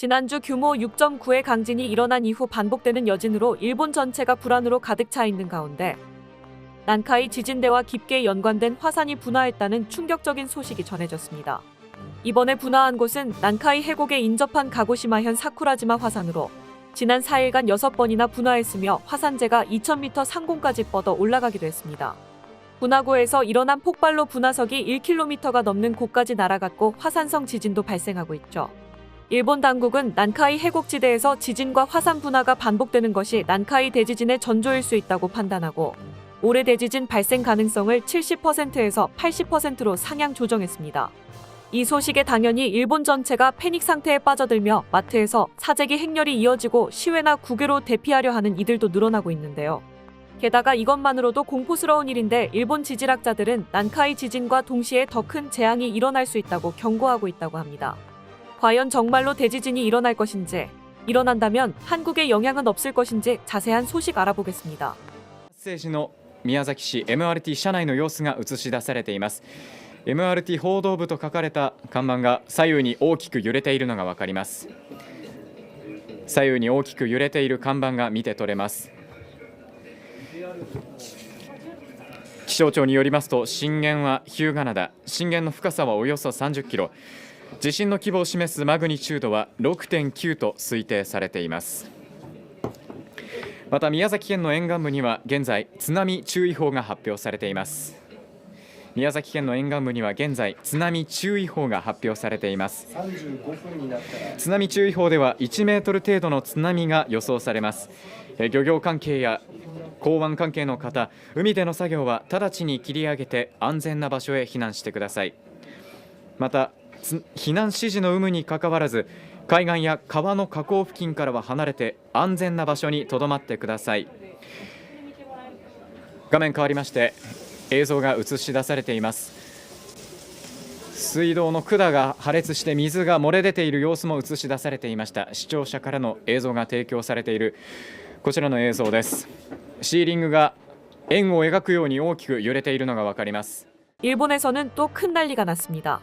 지난주 규모 6.9의 강진이 일어난 이후 반복되는 여진으로 일본 전체가 불안으로 가득 차 있는 가운데 난카이 지진대와 깊게 연관된 화산이 분화했다는 충격적인 소식이 전해졌습니다. 이번에 분화한 곳은 난카이 해곡에 인접한 가고시마현 사쿠라지마 화산으로 지난 4일간 6번이나 분화했으며 화산재가 2000m 상공까지 뻗어 올라가기도 했습니다. 분화구에서 일어난 폭발로 분화석이 1km가 넘는 곳까지 날아갔고 화산성 지진도 발생하고 있죠. 일본 당국은 난카이 해곡지대에서 지진과 화산 분화가 반복되는 것이 난카이 대지진의 전조일 수 있다고 판단하고 올해 대지진 발생 가능성을 70%에서 80%로 상향 조정했습니다. 이 소식에 당연히 일본 전체가 패닉 상태에 빠져들며 마트에서 사재기 행렬이 이어지고 시외나 국외로 대피하려 하는 이들도 늘어나고 있는데요. 게다가 이것만으로도 공포스러운 일인데 일본 지질학자들은 난카이 지진과 동시에 더 큰 재앙이 일어날 수 있다고 경고하고 있다고 합니다. 과연 정말로 대지진이 일어날 것인지, 일어난다면 한국에 영향은 없을 것인지 자세한 소식 알아보겠습니다. 発生時の宮崎市 MRT 車内の様子が映し出されています。 MRT 報道部と書かれた看板が左右に大きく揺れているのが分かります。左右に大きく揺れている看板が見て取れます。気象庁によりますと震源は日向灘、震源の深さはおよそ30キロ、地震の規模を示すマグニチュードは 6.9 と推定されています。また宮崎県の沿岸部には現在津波注意報が発表されています。宮崎県の沿岸部には現在津波注意報が発表されています。津波注意報では1メートル程度の津波が予想されます。漁業関係や港湾関係の方、海での作業は直ちに切り上げて安全な場所へ避難してください。また避難指示の有無にかかわらず海岸や川の河口付近からは離れて安全な場所にとどまってください。画面変わりまして映像が映し出されています。水道の管が破裂して水が漏れ出ている様子も映し出されていました。視聴者からの映像が提供されているこちらの映像です。シーリングが円を描くように大きく揺れているのがわかります。 일본에서는 또 큰 난리가 났습니다.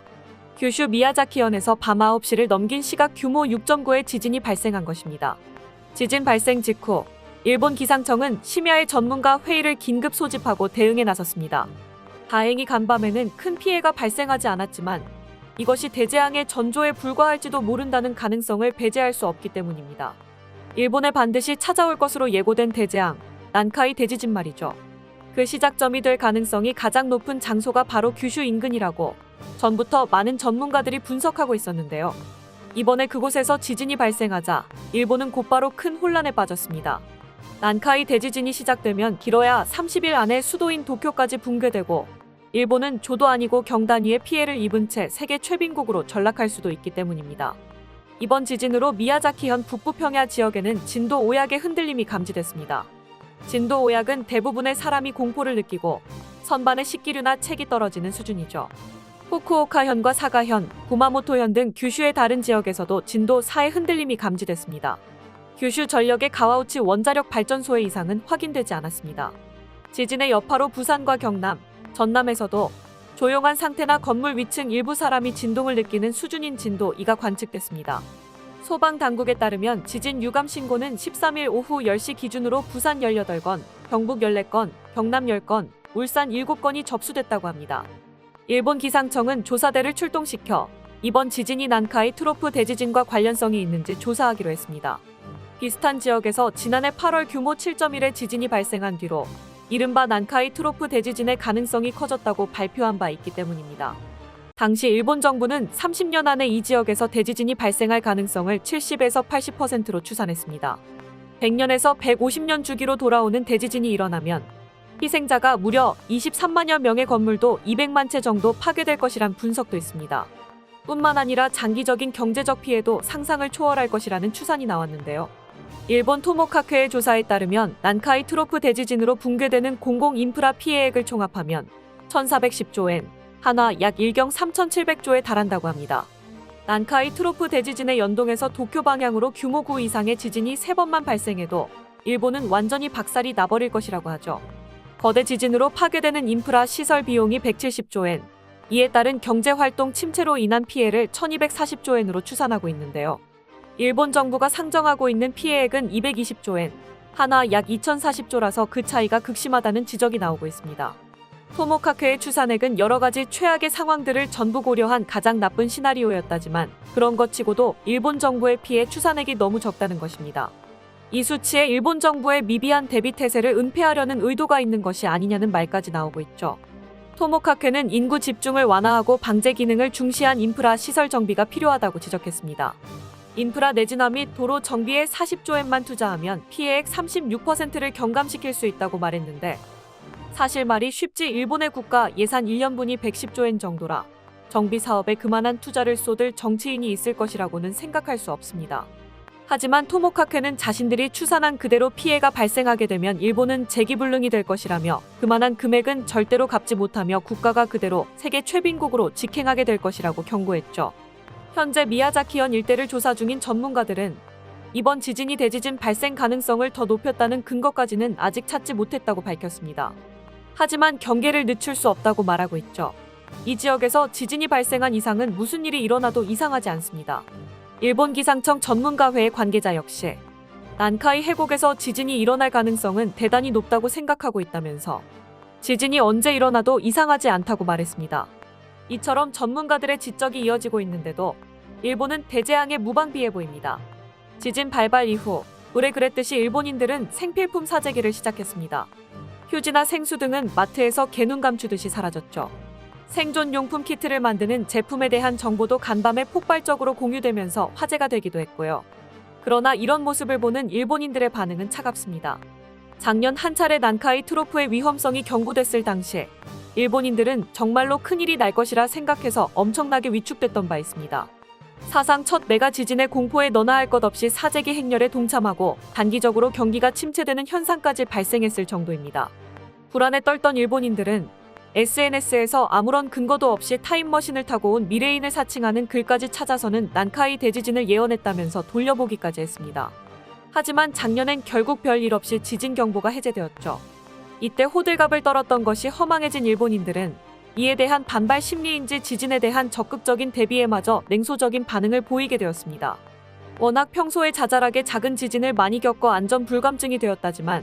규슈 미야자키현에서 밤 9시를 넘긴 시각 규모 6.9의 지진이 발생한 것입니다. 지진 발생 직후 일본 기상청은 심야에 전문가 회의를 긴급 소집하고 대응에 나섰습니다. 다행히 간밤에는 큰 피해가 발생하지 않았지만 이것이 대재앙의 전조에 불과할지도 모른다는 가능성을 배제할 수 없기 때문입니다. 일본에 반드시 찾아올 것으로 예고된 대재앙, 난카이 대지진 말이죠. 그 시작점이 될 가능성이 가장 높은 장소가 바로 규슈 인근이라고 전부터 많은 전문가들이 분석하고 있었는데요. 이번에 그곳에서 지진이 발생하자 일본은 곧바로 큰 혼란에 빠졌습니다. 난카이 대지진이 시작되면 길어야 30일 안에 수도인 도쿄까지 붕괴되고 일본은 조도 아니고 경 단위의 피해를 입은 채 세계 최빈국으로 전락할 수도 있기 때문입니다. 이번 지진으로 미야자키현 북부평야 지역에는 진도 5약의 흔들림이 감지됐습니다. 진도 5약은 대부분의 사람이 공포를 느끼고 선반에 식기류나 책이 떨어지는 수준이죠. 후쿠오카현과 사가현, 구마모토현 등 규슈의 다른 지역에서도 진도 4의 흔들림이 감지됐습니다. 규슈 전력의 가와우치 원자력 발전소의 이상은 확인되지 않았습니다. 지진의 여파로 부산과 경남, 전남에서도 조용한 상태나 건물 위층 일부 사람이 진동을 느끼는 수준인 진도 2가 관측됐습니다. 소방당국에 따르면 지진 유감 신고는 13일 오후 10시 기준으로 부산 18건, 경북 14건, 경남 10건, 울산 7건이 접수됐다고 합니다. 일본 기상청은 조사대를 출동시켜 이번 지진이 난카이 트로프 대지진과 관련성이 있는지 조사하기로 했습니다. 비슷한 지역에서 지난해 8월 규모 7.1의 지진이 발생한 뒤로 이른바 난카이 트로프 대지진의 가능성이 커졌다고 발표한 바 있기 때문입니다. 당시 일본 정부는 30년 안에 이 지역에서 대지진이 발생할 가능성을 70에서 80%로 추산했습니다. 100년에서 150년 주기로 돌아오는 대지진이 일어나면 희생자가 무려 23만여 명의 건물도 200만 채 정도 파괴될 것이란 분석도 있습니다. 뿐만 아니라 장기적인 경제적 피해도 상상을 초월할 것이라는 추산이 나왔는데요. 일본 토모카크의 조사에 따르면 난카이 트로프 대지진으로 붕괴되는 공공 인프라 피해액을 총합하면 1410조엔, 한화 약 1경 3700조에 달한다고 합니다. 난카이 트로프 대지진에 연동해서 도쿄 방향으로 규모 9 이상의 지진이 3번만 발생해도 일본은 완전히 박살이 나버릴 것이라고 하죠. 거대 지진으로 파괴되는 인프라 시설 비용이 170조엔, 이에 따른 경제활동 침체로 인한 피해를 1240조엔으로 추산하고 있는데요. 일본 정부가 상정하고 있는 피해액은 220조엔, 하나 약 2040조라서 그 차이가 극심하다는 지적이 나오고 있습니다. 토모카케의 추산액은 여러 가지 최악의 상황들을 전부 고려한 가장 나쁜 시나리오였다지만 그런 것 치고도 일본 정부의 피해 추산액이 너무 적다는 것입니다. 이 수치에 일본 정부의 미비한 대비 태세를 은폐하려는 의도가 있는 것이 아니냐는 말까지 나오고 있죠. 토모카케는 인구 집중을 완화하고 방제 기능을 중시한 인프라 시설 정비가 필요하다고 지적했습니다. 인프라 내진화 및 도로 정비에 40조엔만 투자하면 피해액 36%를 경감시킬 수 있다고 말했는데 사실 말이 쉽지 일본의 국가 예산 1년분이 110조엔 정도라 정비 사업에 그만한 투자를 쏟을 정치인이 있을 것이라고는 생각할 수 없습니다. 하지만 토모카케는 자신들이 추산한 그대로 피해가 발생하게 되면 일본은 재기불능이 될 것이라며 그만한 금액은 절대로 갚지 못하며 국가가 그대로 세계 최빈국으로 직행하게 될 것이라고 경고했죠. 현재 미야자키현 일대를 조사 중인 전문가들은 이번 지진이 대지진 발생 가능성을 더 높였다는 근거까지는 아직 찾지 못했다고 밝혔습니다. 하지만 경계를 늦출 수 없다고 말하고 있죠. 이 지역에서 지진이 발생한 이상은 무슨 일이 일어나도 이상하지 않습니다. 일본 기상청 전문가회의 관계자 역시 난카이 해곡에서 지진이 일어날 가능성은 대단히 높다고 생각하고 있다면서 지진이 언제 일어나도 이상하지 않다고 말했습니다. 이처럼 전문가들의 지적이 이어지고 있는데도 일본은 대재앙에 무방비해 보입니다. 지진 발발 이후 올해 그랬듯이 일본인들은 생필품 사재기를 시작했습니다. 휴지나 생수 등은 마트에서 개눈 감추듯이 사라졌죠. 생존용품 키트를 만드는 제품에 대한 정보도 간밤에 폭발적으로 공유되면서 화제가 되기도 했고요. 그러나 이런 모습을 보는 일본인들의 반응은 차갑습니다. 작년 한 차례 난카이 트로프의 위험성이 경고됐을 당시에 일본인들은 정말로 큰일이 날 것이라 생각해서 엄청나게 위축됐던 바 있습니다. 사상 첫 메가 지진의 공포에 너나 할 것 없이 사재기 행렬에 동참하고 단기적으로 경기가 침체되는 현상까지 발생했을 정도입니다. 불안에 떨던 일본인들은 SNS에서 아무런 근거도 없이 타임머신을 타고 온 미래인을 사칭하는 글까지 찾아서는 난카이 대지진을 예언했다면서 돌려보기까지 했습니다. 하지만 작년엔 결국 별일 없이 지진 경보가 해제되었죠. 이때 호들갑을 떨었던 것이 허망해진 일본인들은 이에 대한 반발 심리인지 지진에 대한 적극적인 대비에마저 냉소적인 반응을 보이게 되었습니다. 워낙 평소에 자잘하게 작은 지진을 많이 겪어 안전 불감증이 되었다지만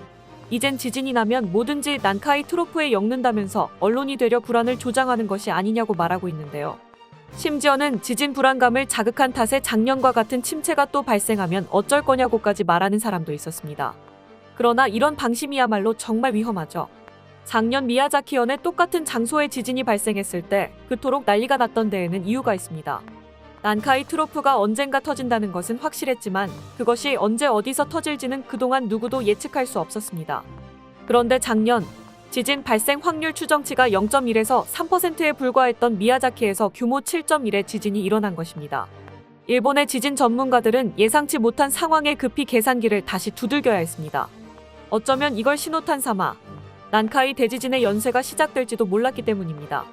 이젠 지진이 나면 뭐든지 난카이 트로프에 엮는다면서 언론이 되려 불안을 조장하는 것이 아니냐고 말하고 있는데요. 심지어는 지진 불안감을 자극한 탓에 작년과 같은 침체가 또 발생하면 어쩔 거냐고까지 말하는 사람도 있었습니다. 그러나 이런 방심이야말로 정말 위험하죠. 작년 미야자키현에 똑같은 장소에 지진이 발생했을 때 그토록 난리가 났던 데에는 이유가 있습니다. 난카이 트로프가 언젠가 터진다는 것은 확실했지만 그것이 언제 어디서 터질지는 그동안 누구도 예측할 수 없었습니다. 그런데 작년 지진 발생 확률 추정치가 0.1에서 3%에 불과했던 미야자키에서 규모 7.1의 지진이 일어난 것입니다. 일본의 지진 전문가들은 예상치 못한 상황에 급히 계산기를 다시 두들겨야 했습니다. 어쩌면 이걸 신호탄 삼아 난카이 대지진의 연쇄가 시작될지도 몰랐기 때문입니다.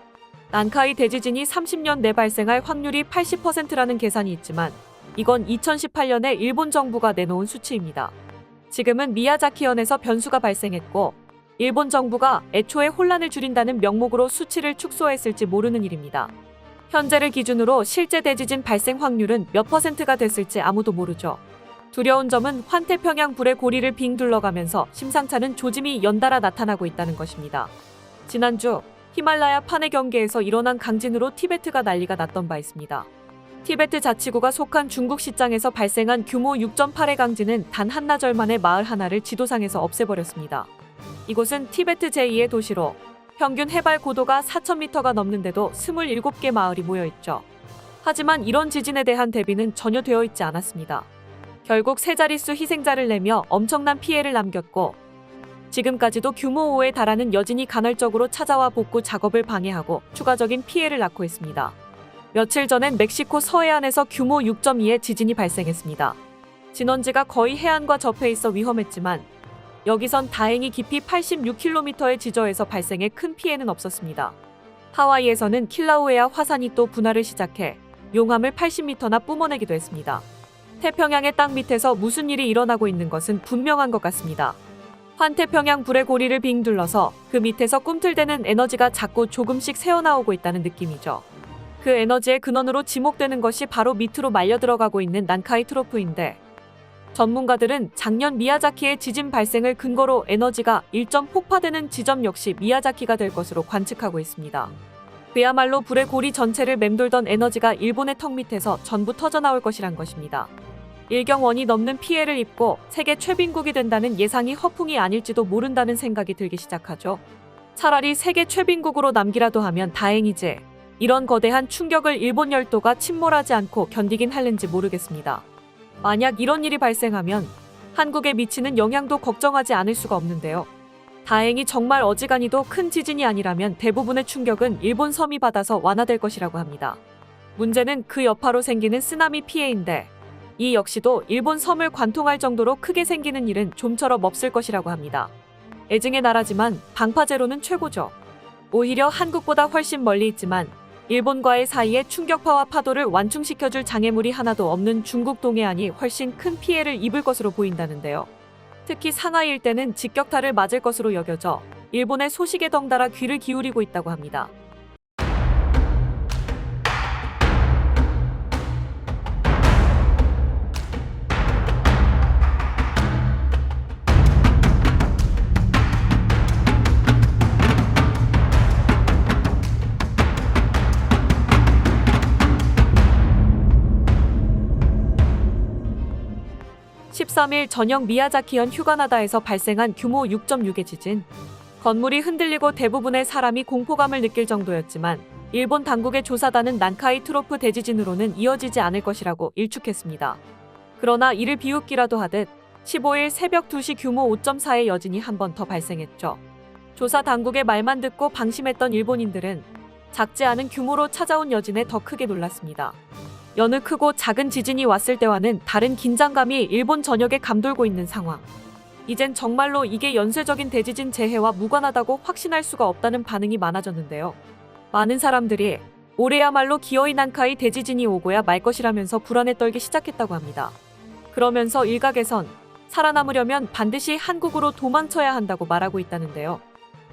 난카이 대지진이 30년 내 발생할 확률이 80%라는 계산이 있지만 이건 2018년에 일본 정부가 내놓은 수치입니다. 지금은 미야자키현에서 변수가 발생했고 일본 정부가 애초에 혼란을 줄인다는 명목으로 수치를 축소했을지 모르는 일입니다. 현재를 기준으로 실제 대지진 발생 확률은 몇 %가 됐을지 아무도 모르죠. 두려운 점은 환태평양 불의 고리를 빙 둘러가면서 심상찮은 조짐이 연달아 나타나고 있다는 것입니다. 지난주 히말라야 판해 경계에서 일어난 강진으로 티베트가 난리가 났던 바 있습니다. 티베트 자치구가 속한 중국 시장에서 발생한 규모 6.8의 강진은 단 한나절 만에 마을 하나를 지도상에서 없애버렸습니다. 이곳은 티베트 제2의 도시로 평균 해발 고도가 4,000m가 넘는데도 27개 마을이 모여있죠. 하지만 이런 지진에 대한 대비는 전혀 되어 있지 않았습니다. 결국 세 자릿수 희생자를 내며 엄청난 피해를 남겼고 지금까지도 규모 5에 달하는 여진이 간헐적으로 찾아와 복구 작업을 방해하고 추가적인 피해를 낳고 있습니다. 며칠 전엔 멕시코 서해안에서 규모 6.2의 지진이 발생했습니다. 진원지가 거의 해안과 접해 있어 위험했지만 여기선 다행히 깊이 86km의 지저에서 발생해 큰 피해는 없었습니다. 하와이에서는 킬라우에아 화산이 또 분화를 시작해 용암을 80m나 뿜어내기도 했습니다. 태평양의 땅 밑에서 무슨 일이 일어나고 있는 것은 분명한 것 같습니다. 환태평양 불의 고리를 빙 둘러서 그 밑에서 꿈틀대는 에너지가 자꾸 조금씩 새어나오고 있다는 느낌이죠. 그 에너지의 근원으로 지목되는 것이 바로 밑으로 말려 들어가고 있는 난카이 트로프인데, 전문가들은 작년 미야자키의 지진 발생을 근거로 에너지가 1점 폭파되는 지점 역시 미야자키가 될 것으로 관측하고 있습니다. 그야말로 불의 고리 전체를 맴돌던 에너지가 일본의 턱 밑에서 전부 터져나올 것이란 것입니다. 1경 원이 넘는 피해를 입고 세계 최빈국이 된다는 예상이 허풍이 아닐지도 모른다는 생각이 들기 시작하죠. 차라리 세계 최빈국으로 남기라도 하면 다행이지, 이런 거대한 충격을 일본 열도가 침몰하지 않고 견디긴 할는지 모르겠습니다. 만약 이런 일이 발생하면 한국에 미치는 영향도 걱정하지 않을 수가 없는데요. 다행히 정말 어지간히도 큰 지진이 아니라면 대부분의 충격은 일본 섬이 받아서 완화될 것이라고 합니다. 문제는 그 여파로 생기는 쓰나미 피해인데, 이 역시도 일본 섬을 관통할 정도로 크게 생기는 일은 좀처럼 없을 것이라고 합니다. 애증의 나라지만 방파제로는 최고죠. 오히려 한국보다 훨씬 멀리 있지만 일본과의 사이에 충격파와 파도를 완충시켜줄 장애물이 하나도 없는 중국 동해안이 훨씬 큰 피해를 입을 것으로 보인다는데요. 특히 상하이 일대는 직격탄을 맞을 것으로 여겨져 일본의 소식에 덩달아 귀를 기울이고 있다고 합니다. (13일) 저녁 미야자키현 휴가나다에서 발생한 규모 6.6의 지진. 건물이 흔들리고 대부분의 사람이 공포감을 느낄 정도였지만 일본 당국의 조사단은 난카이 트로프 대지진으로는 이어지지 않을 것이라고 일축했습니다. 그러나 이를 비웃기라도 하듯 15일 새벽 2시 규모 5.4의 여진이 한 번 더 발생했죠. 조사 당국의 말만 듣고 방심했던 일본인들은 작지 않은 규모로 찾아온 여진에 더 크게 놀랐습니다. 여느 크고 작은 지진이 왔을 때와는 다른 긴장감이 일본 전역에 감돌고 있는 상황. 이젠 정말로 이게 연쇄적인 대지진 재해와 무관하다고 확신할 수가 없다는 반응이 많아졌는데요. 많은 사람들이 올해야말로 기어이 난카이 대지진이 오고야 말 것이라면서 불안에 떨기 시작했다고 합니다. 그러면서 일각에선 살아남으려면 반드시 한국으로 도망쳐야 한다고 말하고 있다는데요.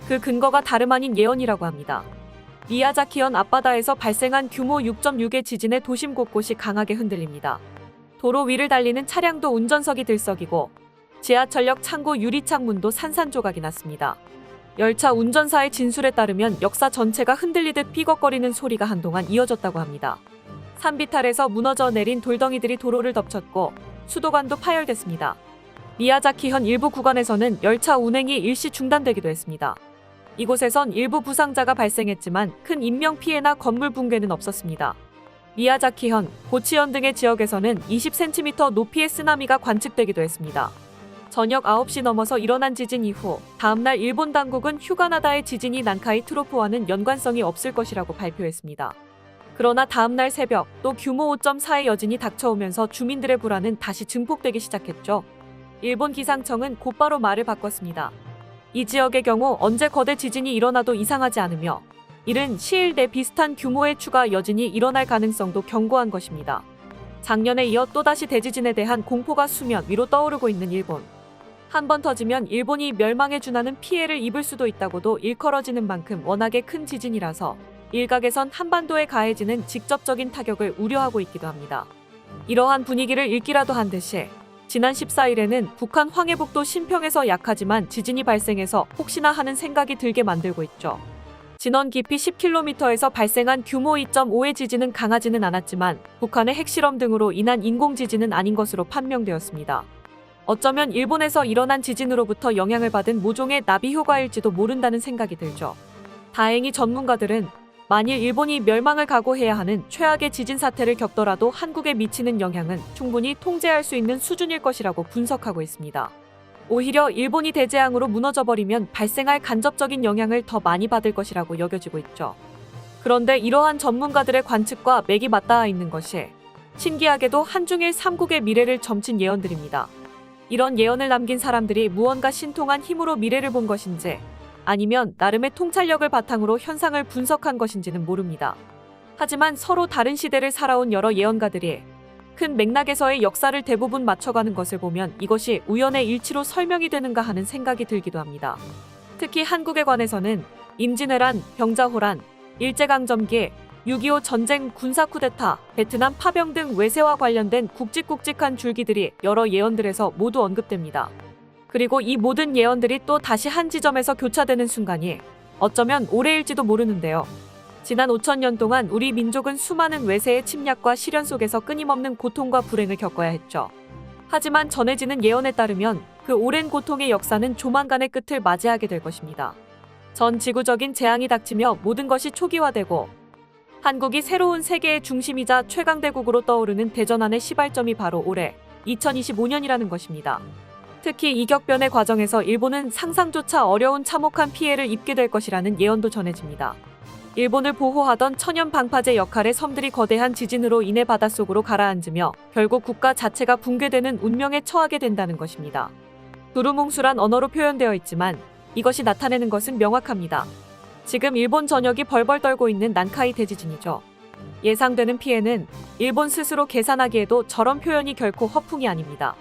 그 근거가 다름 아닌 예언이라고 합니다. 미야자키현 앞바다에서 발생한 규모 6.6의 지진에 도심 곳곳이 강하게 흔들립니다. 도로 위를 달리는 차량도 운전석이 들썩이고 지하철역 창고 유리창문도 산산조각이 났습니다. 열차 운전사의 진술에 따르면 역사 전체가 흔들리듯 삐걱거리는 소리가 한동안 이어졌다고 합니다. 산비탈에서 무너져 내린 돌덩이들이 도로를 덮쳤고 수도관도 파열됐습니다. 미야자키현 일부 구간에서는 열차 운행이 일시 중단되기도 했습니다. 이곳에선 일부 부상자가 발생했지만 큰 인명피해나 건물 붕괴는 없었습니다. 미야자키현, 고치현 등의 지역에서는 20cm 높이의 쓰나미가 관측되기도 했습니다. 저녁 9시 넘어서 일어난 지진 이후 다음날 일본 당국은 휴가나다의 지진이 난카이 트로프와는 연관성이 없을 것이라고 발표했습니다. 그러나 다음날 새벽 또 규모 5.4의 여진이 닥쳐오면서 주민들의 불안은 다시 증폭되기 시작했죠. 일본 기상청은 곧바로 말을 바꿨습니다. 이 지역의 경우 언제 거대 지진이 일어나도 이상하지 않으며 이른 시일 내 비슷한 규모의 추가 여진이 일어날 가능성도 경고한 것입니다. 작년에 이어 또다시 대지진에 대한 공포가 수면 위로 떠오르고 있는 일본. 한 번 터지면 일본이 멸망에 준하는 피해를 입을 수도 있다고도 일컬어지는 만큼 워낙에 큰 지진이라서 일각에선 한반도에 가해지는 직접적인 타격을 우려하고 있기도 합니다. 이러한 분위기를 읽기라도 한 듯이 지난 14일에는 북한 황해북도 신평에서 약하지만 지진이 발생해서 혹시나 하는 생각이 들게 만들고 있죠. 진원 깊이 10km에서 발생한 규모 2.5의 지진은 강하지는 않았지만 북한의 핵실험 등으로 인한 인공지진은 아닌 것으로 판명되었습니다. 어쩌면 일본에서 일어난 지진으로부터 영향을 받은 모종의 나비 효과일지도 모른다는 생각이 들죠. 다행히 전문가들은 만일 일본이 멸망을 각오해야 하는 최악의 지진 사태를 겪더라도 한국에 미치는 영향은 충분히 통제할 수 있는 수준일 것이라고 분석하고 있습니다. 오히려 일본이 대재앙으로 무너져버리면 발생할 간접적인 영향을 더 많이 받을 것이라고 여겨지고 있죠. 그런데 이러한 전문가들의 관측과 맥이 맞닿아 있는 것이 신기하게도 한중일 3국의 미래를 점친 예언들입니다. 이런 예언을 남긴 사람들이 무언가 신통한 힘으로 미래를 본 것인지 아니면 나름의 통찰력을 바탕으로 현상을 분석한 것인지는 모릅니다. 하지만 서로 다른 시대를 살아온 여러 예언가들이 큰 맥락에서의 역사를 대부분 맞춰가는 것을 보면 이것이 우연의 일치로 설명이 되는가 하는 생각이 들기도 합니다. 특히 한국에 관해서는 임진왜란, 병자호란, 일제강점기, 6.25 전쟁, 군사 쿠데타, 베트남 파병 등 외세와 관련된 굵직굵직한 줄기들이 여러 예언들에서 모두 언급됩니다. 그리고 이 모든 예언들이 또 다시 한 지점에서 교차되는 순간이 어쩌면 올해일지도 모르는데요. 지난 5,000년 동안 우리 민족은 수많은 외세의 침략과 시련 속에서 끊임없는 고통과 불행을 겪어야 했죠. 하지만 전해지는 예언에 따르면 그 오랜 고통의 역사는 조만간의 끝을 맞이하게 될 것입니다. 전 지구적인 재앙이 닥치며 모든 것이 초기화되고 한국이 새로운 세계의 중심이자 최강대국으로 떠오르는 대전환의 시발점이 바로 올해 2025년이라는 것입니다. 특히 이 격변의 과정에서 일본은 상상조차 어려운 참혹한 피해를 입게 될 것이라는 예언도 전해집니다. 일본을 보호하던 천연 방파제 역할의 섬들이 거대한 지진으로 인해 바닷속으로 가라앉으며 결국 국가 자체가 붕괴되는 운명에 처하게 된다는 것입니다. 두루뭉술한 언어로 표현되어 있지만 이것이 나타내는 것은 명확합니다. 지금 일본 전역이 벌벌 떨고 있는 난카이 대지진이죠. 예상되는 피해는 일본 스스로 계산하기에도 저런 표현이 결코 허풍이 아닙니다.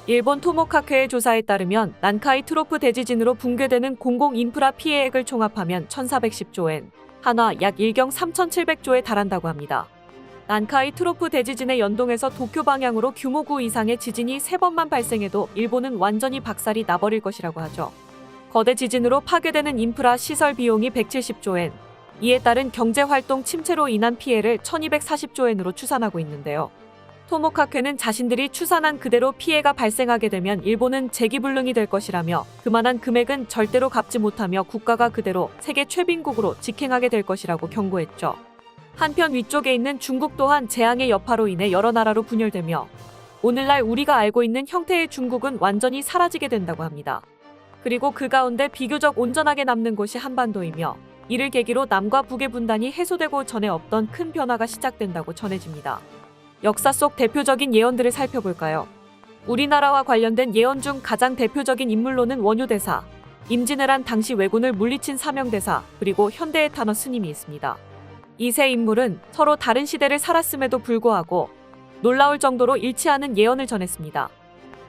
일본 토모카케의 조사에 따르면 난카이 트로프 대지진으로 붕괴되는 공공 인프라 피해액을 총합하면 1410조엔, 한화 약 1경 3700조에 달한다고 합니다. 난카이 트로프 대지진에 연동해서 도쿄 방향으로 규모 9 이상의 지진이 3번만 발생해도 일본은 완전히 박살이 나버릴 것이라고 하죠. 거대 지진으로 파괴되는 인프라 시설 비용이 170조엔, 이에 따른 경제활동 침체로 인한 피해를 1240조엔으로 추산하고 있는데요. 토모카케는 자신들이 추산한 그대로 피해가 발생하게 되면 일본은 재기불능이 될 것이라며 그만한 금액은 절대로 갚지 못하며 국가가 그대로 세계 최빈국으로 직행하게 될 것이라고 경고했죠. 한편 위쪽에 있는 중국 또한 재앙의 여파로 인해 여러 나라로 분열되며 오늘날 우리가 알고 있는 형태의 중국은 완전히 사라지게 된다고 합니다. 그리고 그 가운데 비교적 온전하게 남는 곳이 한반도이며 이를 계기로 남과 북의 분단이 해소되고 전에 없던 큰 변화가 시작된다고 전해집니다. 역사 속 대표적인 예언들을 살펴볼까요? 우리나라와 관련된 예언 중 가장 대표적인 인물로는 원효대사, 임진왜란 당시 왜군을 물리친 사명대사, 그리고 현대의 탄어 스님이 있습니다. 이 세 인물은 서로 다른 시대를 살았음에도 불구하고 놀라울 정도로 일치하는 예언을 전했습니다.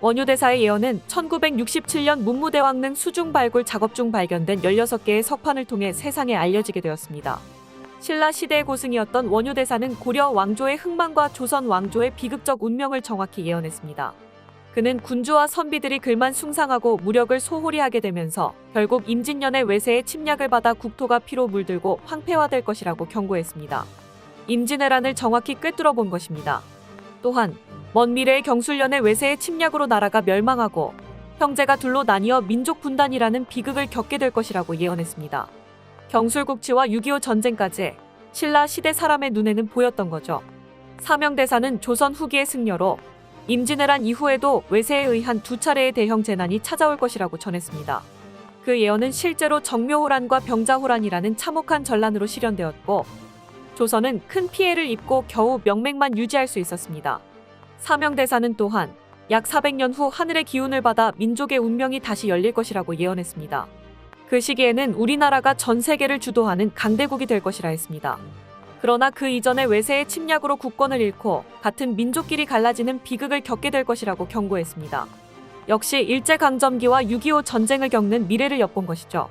원효대사의 예언은 1967년 문무대왕릉 수중 발굴 작업 중 발견된 16개의 석판을 통해 세상에 알려지게 되었습니다. 신라 시대의 고승이었던 원효대사는 고려 왕조의 흥망과 조선 왕조의 비극적 운명을 정확히 예언했습니다. 그는 군주와 선비들이 글만 숭상하고 무력을 소홀히 하게 되면서 결국 임진년의 외세의 침략을 받아 국토가 피로 물들고 황폐화될 것이라고 경고했습니다. 임진왜란을 정확히 꿰뚫어 본 것입니다. 또한 먼 미래의 경술련의 외세의 침략으로 나라가 멸망하고 형제가 둘로 나뉘어 민족 분단이라는 비극을 겪게 될 것이라고 예언했습니다. 경술국치와 6.25 전쟁까지 신라 시대 사람의 눈에는 보였던 거죠. 사명대사는 조선 후기의 승려로 임진왜란 이후에도 외세에 의한 2차례의 대형 재난이 찾아올 것이라고 전했습니다. 그 예언은 실제로 정묘호란과 병자호란이라는 참혹한 전란으로 실현되었고 조선은 큰 피해를 입고 겨우 명맥만 유지할 수 있었습니다. 사명대사는 또한 약 400년 후 하늘의 기운을 받아 민족의 운명이 다시 열릴 것이라고 예언했습니다. 그 시기에는 우리나라가 전 세계를 주도하는 강대국이 될 것이라 했습니다. 그러나 그 이전에 외세의 침략으로 국권을 잃고 같은 민족끼리 갈라지는 비극을 겪게 될 것이라고 경고했습니다. 역시 일제강점기와 6.25 전쟁을 겪는 미래를 엿본 것이죠.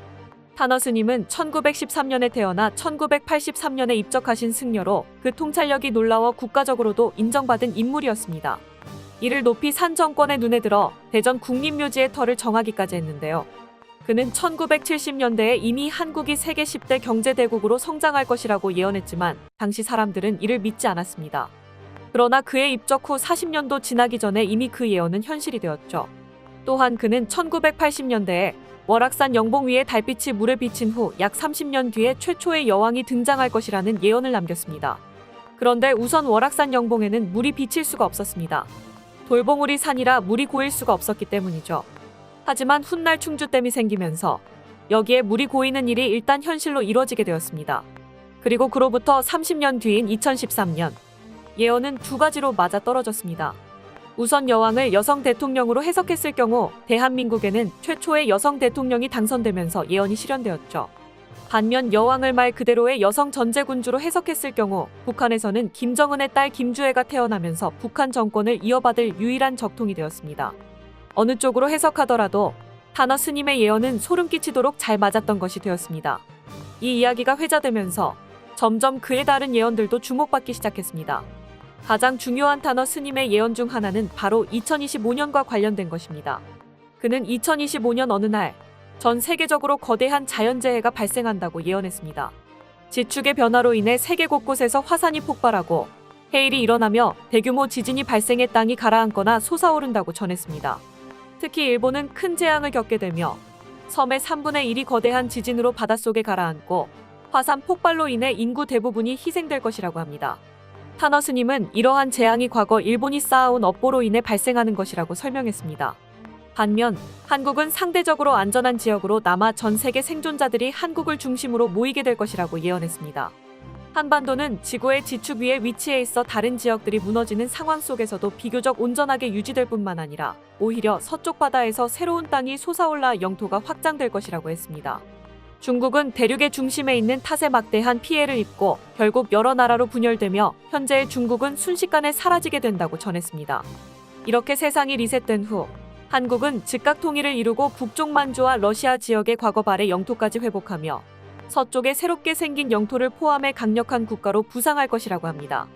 탄어 스님은 1913년에 태어나 1983년에 입적하신 승려로 그 통찰력이 놀라워 국가적으로도 인정받은 인물이었습니다. 이를 높이 산 정권의 눈에 들어 대전 국립묘지의 터를 정하기까지 했는데요. 그는 1970년대에 이미 한국이 세계 10대 경제대국으로 성장할 것이라고 예언했지만 당시 사람들은 이를 믿지 않았습니다. 그러나 그의 입적 후 40년도 지나기 전에 이미 그 예언은 현실이 되었죠. 또한 그는 1980년대에 월악산 영봉 위에 달빛이 물에 비친 후 약 30년 뒤에 최초의 여왕이 등장할 것이라는 예언을 남겼습니다. 그런데 우선 월악산 영봉에는 물이 비칠 수가 없었습니다. 돌봉우리 산이라 물이 고일 수가 없었기 때문이죠. 하지만 훗날 충주댐이 생기면서 여기에 물이 고이는 일이 일단 현실로 이루어지게 되었습니다. 그리고 그로부터 30년 뒤인 2013년, 예언은 두 가지로 맞아떨어졌습니다. 우선 여왕을 여성 대통령으로 해석했을 경우 대한민국에는 최초의 여성 대통령이 당선되면서 예언이 실현되었죠. 반면 여왕을 말 그대로의 여성 전제군주로 해석했을 경우 북한에서는 김정은의 딸 김주애가 태어나면서 북한 정권을 이어받을 유일한 적통이 되었습니다. 어느 쪽으로 해석하더라도 탄어 스님의 예언은 소름 끼치도록 잘 맞았던 것이 되었습니다. 이 이야기가 회자되면서 점점 그에 따른 예언들도 주목받기 시작했습니다. 가장 중요한 단어 스님의 예언 중 하나는 바로 2025년과 관련된 것입니다. 그는 2025년 어느 날 전 세계적으로 거대한 자연재해가 발생한다고 예언했습니다. 지축의 변화로 인해 세계 곳곳에서 화산이 폭발하고 해일이 일어나며 대규모 지진이 발생해 땅이 가라앉거나 솟아오른다고 전했습니다. 특히 일본은 큰 재앙을 겪게 되며 섬의 3분의 1이 거대한 지진으로 바닷속에 가라앉고 화산 폭발로 인해 인구 대부분이 희생될 것이라고 합니다. 타너 스님은 이러한 재앙이 과거 일본이 쌓아온 업보로 인해 발생하는 것이라고 설명했습니다. 반면 한국은 상대적으로 안전한 지역으로 남아 전 세계 생존자들이 한국을 중심으로 모이게 될 것이라고 예언했습니다. 한반도는 지구의 지축 위에 위치해 있어 다른 지역들이 무너지는 상황 속에서도 비교적 온전하게 유지될 뿐만 아니라 오히려 서쪽 바다에서 새로운 땅이 솟아올라 영토가 확장될 것이라고 했습니다. 중국은 대륙의 중심에 있는 탓에 막대한 피해를 입고 결국 여러 나라로 분열되며 현재의 중국은 순식간에 사라지게 된다고 전했습니다. 이렇게 세상이 리셋된 후 한국은 즉각 통일을 이루고 북쪽 만주와 러시아 지역의 과거 발의 영토까지 회복하며 서쪽에 새롭게 생긴 영토를 포함해 강력한 국가로 부상할 것이라고 합니다.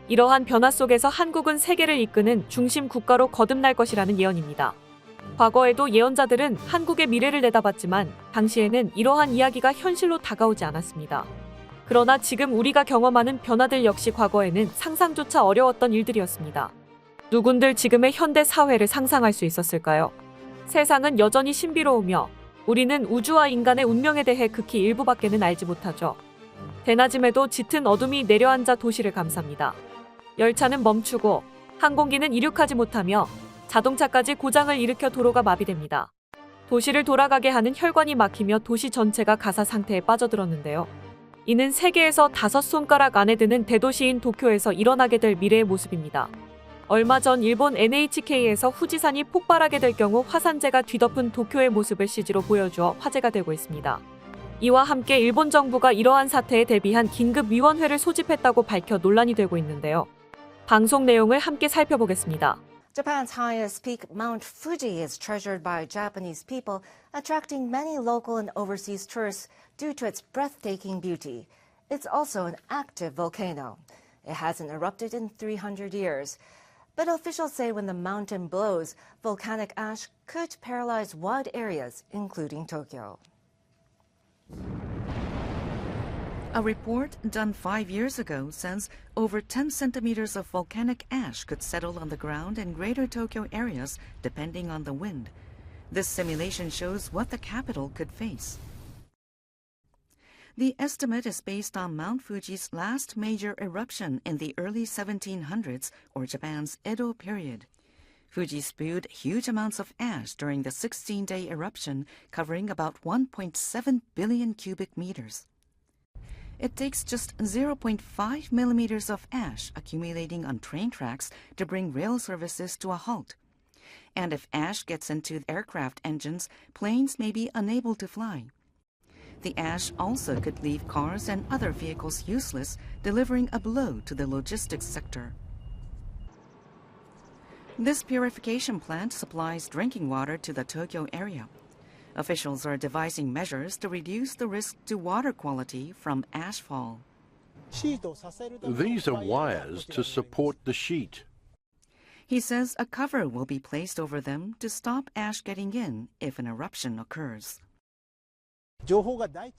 이러한 변화 속에서 한국은 세계를 이끄는 중심 국가로 거듭날 것이라는 예언입니다. 과거에도 예언자들은 한국의 미래를 내다봤지만 당시에는 이러한 이야기가 현실로 다가오지 않았습니다. 그러나 지금 우리가 경험하는 변화들 역시 과거에는 상상조차 어려웠던 일들이었습니다. 누군들 지금의 현대 사회를 상상할 수 있었을까요? 세상은 여전히 신비로우며 우리는 우주와 인간의 운명에 대해 극히 일부밖에는 알지 못하죠. 대낮임에도 짙은 어둠이 내려앉아 도시를 감쌉니다. 열차는 멈추고 항공기는 이륙하지 못하며 자동차까지 고장을 일으켜 도로가 마비됩니다. 도시를 돌아가게 하는 혈관이 막히며 도시 전체가 가사 상태에 빠져들었는데요. 이는 세계에서 5손가락 안에 드는 대도시인 도쿄에서 일어나게 될 미래의 모습입니다. 얼마 전 일본 NHK에서 후지산이 폭발하게 될 경우 화산재가 뒤덮은 도쿄의 모습을 CG로 보여주어 화제가 되고 있습니다. 이와 함께 일본 정부가 이러한 사태에 대비한 긴급위원회를 소집했다고 밝혀 논란이 되고 있는데요. 방송 내용을 함께 살펴보겠습니다. Japan's highest peak, Mount Fuji, is treasured by Japanese people, attracting many local and overseas tourists due to its breathtaking beauty. It's also an active volcano. It hasn't erupted in 300 years. But officials say when the mountain blows, volcanic ash could paralyze wide areas, including Tokyo. A report done 5 years ago says over 10 centimeters of volcanic ash could settle on the ground in greater Tokyo areas depending on the wind. This simulation shows what the capital could face. The estimate is based on Mount Fuji's last major eruption in the early 1700s, or Japan's Edo period. Fuji spewed huge amounts of ash during the 16-day eruption, covering about 1.7 billion cubic meters. It takes just 0.5 millimeters of ash accumulating on train tracks to bring rail services to a halt. And if ash gets into aircraft engines, planes may be unable to fly. The ash also could leave cars and other vehicles useless, delivering a blow to the logistics sector. This purification plant supplies drinking water to the Tokyo area. Officials are devising measures to reduce the risk to water quality from ashfall. These are wires to support the sheet. He says a cover will be placed over them to stop ash getting in if an eruption occurs.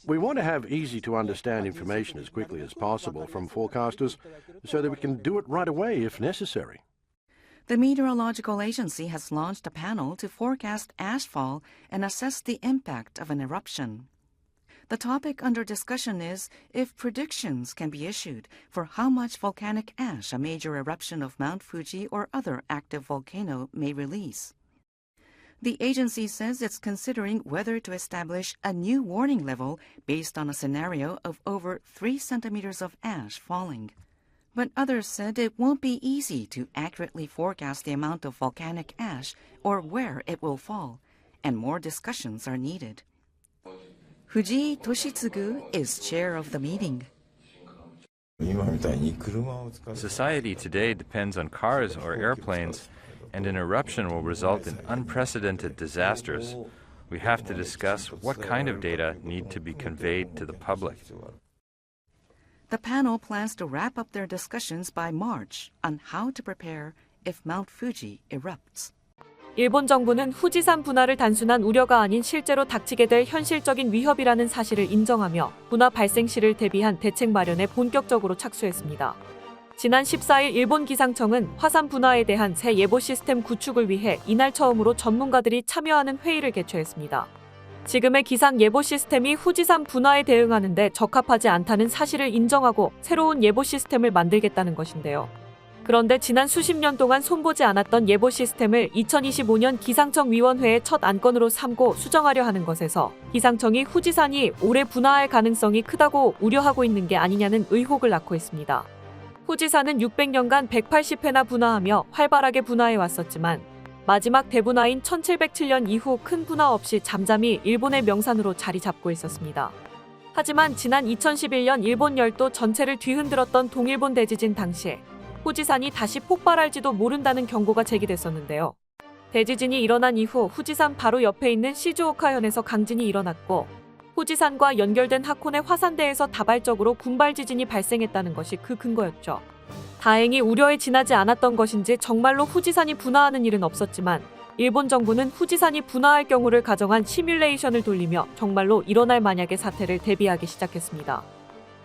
We want to have easy to understand information as quickly as possible from forecasters so that we can do it right away if necessary. The Meteorological Agency has launched a panel to forecast ashfall and assess the impact of an eruption. The topic under discussion is if predictions can be issued for how much volcanic ash a major eruption of Mount Fuji or other active volcano may release. The agency says it's considering whether to establish a new warning level based on a scenario of over 3 centimeters of ash falling. But others said it won't be easy to accurately forecast the amount of volcanic ash or where it will fall, and more discussions are needed. Fujii Toshitsugu is chair of the meeting. Society today depends on cars or airplanes, and an eruption will result in unprecedented disasters. We have to discuss what kind of data need to be conveyed to the public. The panel plans to wrap up their discussions by March on how to prepare if Mount Fuji erupts. 일본 정부는 후지산 분화를 단순한 우려가 아닌 실제로 닥치게 될 현실적인 위협이라는 사실을 인정하며 분화 발생 시를 대비한 대책 마련에 본격적으로 착수했습니다. 지난 14일 일본 기상청은 화산 분화에 대한 새 예보 시스템 구축을 위해 이날 처음으로 전문가들이 참여하는 회의를 개최했습니다. 지금의 기상 예보 시스템이 후지산 분화에 대응하는 데 적합하지 않다는 사실을 인정하고 새로운 예보 시스템을 만들겠다는 것인데요. 그런데 지난 수십 년 동안 손보지 않았던 예보 시스템을 2025년 기상청 위원회의 첫 안건으로 삼고 수정하려 하는 것에서 기상청이 후지산이 올해 분화할 가능성이 크다고 우려하고 있는 게 아니냐는 의혹을 낳고 있습니다. 후지산은 600년간 180회나 분화하며 활발하게 분화해 왔었지만 마지막 대분화인 1707년 이후 큰 분화 없이 잠잠히 일본의 명산으로 자리 잡고 있었습니다. 하지만 지난 2011년 일본 열도 전체를 뒤흔들었던 동일본 대지진 당시에 후지산이 다시 폭발할지도 모른다는 경고가 제기됐었는데요. 대지진이 일어난 이후 후지산 바로 옆에 있는 시즈오카현에서 강진이 일어났고 후지산과 연결된 하코네 화산대에서 다발적으로 군발 지진이 발생했다는 것이 그 근거였죠. 다행히 우려에 지나지 않았던 것인지 정말로 후지산이 분화하는 일은 없었지만 일본 정부는 후지산이 분화할 경우를 가정한 시뮬레이션을 돌리며 정말로 일어날 만약의 사태를 대비하기 시작했습니다.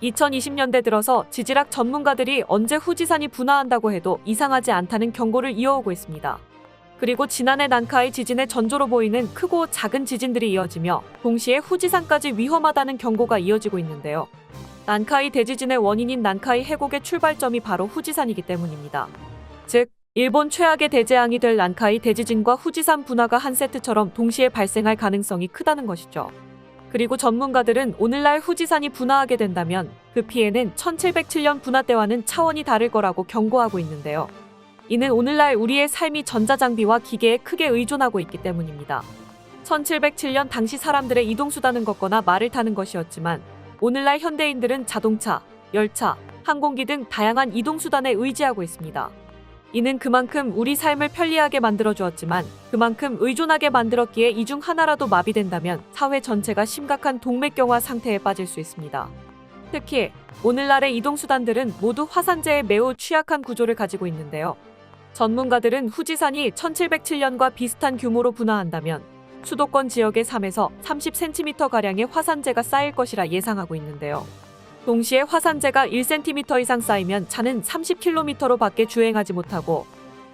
2020년대 들어서 지질학 전문가들이 언제 후지산이 분화한다고 해도 이상하지 않다는 경고를 이어오고 있습니다. 그리고 지난해 난카이 지진의 전조로 보이는 크고 작은 지진들이 이어지며 동시에 후지산까지 위험하다는 경고가 이어지고 있는데요. 난카이 대지진의 원인인 난카이 해곡의 출발점이 바로 후지산이기 때문입니다. 즉, 일본 최악의 대재앙이 될 난카이 대지진과 후지산 분화가 한 세트처럼 동시에 발생할 가능성이 크다는 것이죠. 그리고 전문가들은 오늘날 후지산이 분화하게 된다면 그 피해는 1707년 분화 때와는 차원이 다를 거라고 경고하고 있는데요. 이는 오늘날 우리의 삶이 전자장비와 기계에 크게 의존하고 있기 때문입니다. 1707년 당시 사람들의 이동수단은 걷거나 말을 타는 것이었지만 오늘날 현대인들은 자동차, 열차, 항공기 등 다양한 이동수단에 의지하고 있습니다. 이는 그만큼 우리 삶을 편리하게 만들어주었지만 그만큼 의존하게 만들었기에 이 중 하나라도 마비된다면 사회 전체가 심각한 동맥경화 상태에 빠질 수 있습니다. 특히 오늘날의 이동수단들은 모두 화산재에 매우 취약한 구조를 가지고 있는데요. 전문가들은 후지산이 1707년과 비슷한 규모로 분화한다면 수도권 지역의 3에서 30cm가량의 화산재가 쌓일 것이라 예상하고 있는데요. 동시에 화산재가 1cm 이상 쌓이면 차는 30km로 밖에 주행하지 못하고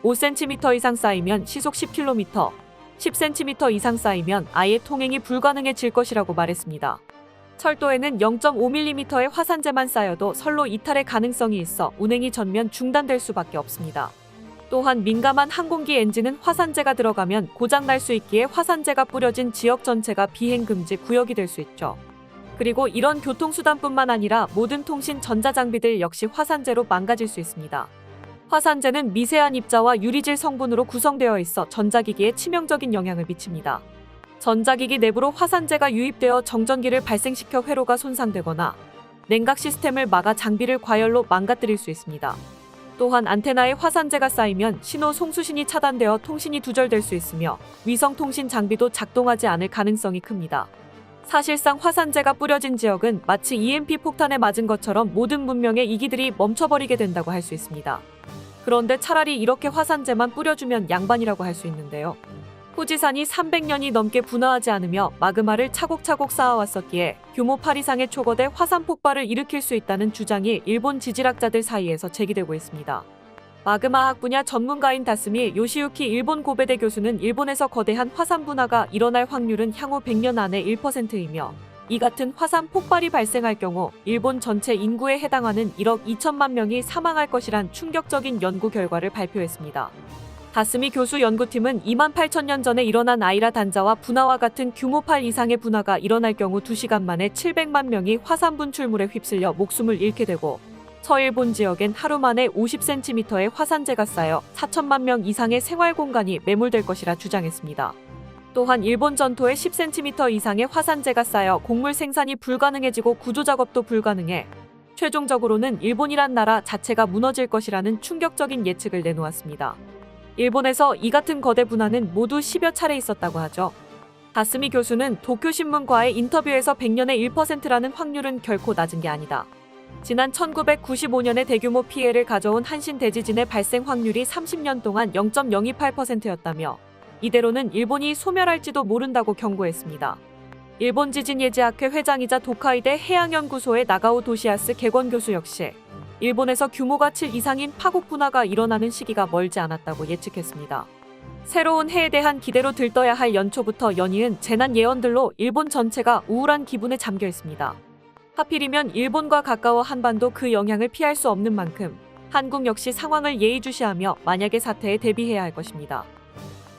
5cm 이상 쌓이면 시속 10km, 10cm 이상 쌓이면 아예 통행이 불가능해질 것이라고 말했습니다. 철도에는 0.5mm의 화산재만 쌓여도 선로 이탈의 가능성이 있어 운행이 전면 중단될 수밖에 없습니다. 또한 민감한 항공기 엔진은 화산재가 들어가면 고장날 수 있기에 화산재가 뿌려진 지역 전체가 비행금지 구역이 될 수 있죠. 그리고 이런 교통수단뿐만 아니라 모든 통신 전자장비들 역시 화산재로 망가질 수 있습니다. 화산재는 미세한 입자와 유리질 성분으로 구성되어 있어 전자기기에 치명적인 영향을 미칩니다. 전자기기 내부로 화산재가 유입되어 정전기를 발생시켜 회로가 손상되거나 냉각 시스템을 막아 장비를 과열로 망가뜨릴 수 있습니다. 또한 안테나에 화산재가 쌓이면 신호 송수신이 차단되어 통신이 두절될 수 있으며 위성통신 장비도 작동하지 않을 가능성이 큽니다. 사실상 화산재가 뿌려진 지역은 마치 EMP 폭탄에 맞은 것처럼 모든 문명의 이기들이 멈춰버리게 된다고 할 수 있습니다. 그런데 차라리 이렇게 화산재만 뿌려주면 양반이라고 할 수 있는데요. 후지산이 300년이 넘게 분화하지 않으며 마그마를 차곡차곡 쌓아왔었기에 규모 8 이상의 초거대 화산 폭발을 일으킬 수 있다는 주장이 일본 지질학자들 사이에서 제기되고 있습니다. 마그마학 분야 전문가인 다스미 요시유키 일본 고베대 교수는 일본에서 거대한 화산 분화가 일어날 확률은 향후 100년 안에 1%이며 이 같은 화산 폭발이 발생할 경우 일본 전체 인구에 해당하는 1억 2천만 명이 사망할 것이란 충격적인 연구 결과를 발표했습니다. 다스미 교수 연구팀은 2만 8천 년 전에 일어난 아이라 단자와 분화와 같은 규모 8 이상의 분화가 일어날 경우 2시간 만에 700만 명이 화산 분출물에 휩쓸려 목숨을 잃게 되고 서일본 지역엔 하루 만에 50cm의 화산재가 쌓여 4천만 명 이상의 생활 공간이 매몰될 것이라 주장했습니다. 또한 일본 전토에 10cm 이상의 화산재가 쌓여 곡물 생산이 불가능해지고 구조작업도 불가능해 최종적으로는 일본이란 나라 자체가 무너질 것이라는 충격적인 예측을 내놓았습니다. 일본에서 이 같은 거대 분화는 모두 10여 차례 있었다고 하죠. 다스미 교수는 도쿄신문과의 인터뷰에서 100년에 1%라는 확률은 결코 낮은 게 아니다. 지난 1995년에 대규모 피해를 가져온 한신 대지진의 발생 확률이 30년 동안 0.028%였다며 이대로는 일본이 소멸할지도 모른다고 경고했습니다. 일본 지진예지학회 회장이자 도카이대 해양연구소의 나가오 도시아스 객원 교수 역시 일본에서 규모가 7 이상인 파국 분화가 일어나는 시기가 멀지 않았다고 예측했습니다. 새로운 해에 대한 기대로 들떠야 할 연초부터 연이은 재난 예언들로 일본 전체가 우울한 기분에 잠겨 있습니다. 하필이면 일본과 가까워 한반도 그 영향을 피할 수 없는 만큼 한국 역시 상황을 예의주시하며 만약의 사태에 대비해야 할 것입니다.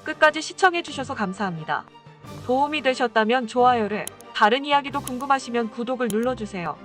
끝까지 시청해주셔서 감사합니다. 도움이 되셨다면 좋아요를, 다른 이야기도 궁금하시면 구독을 눌러주세요.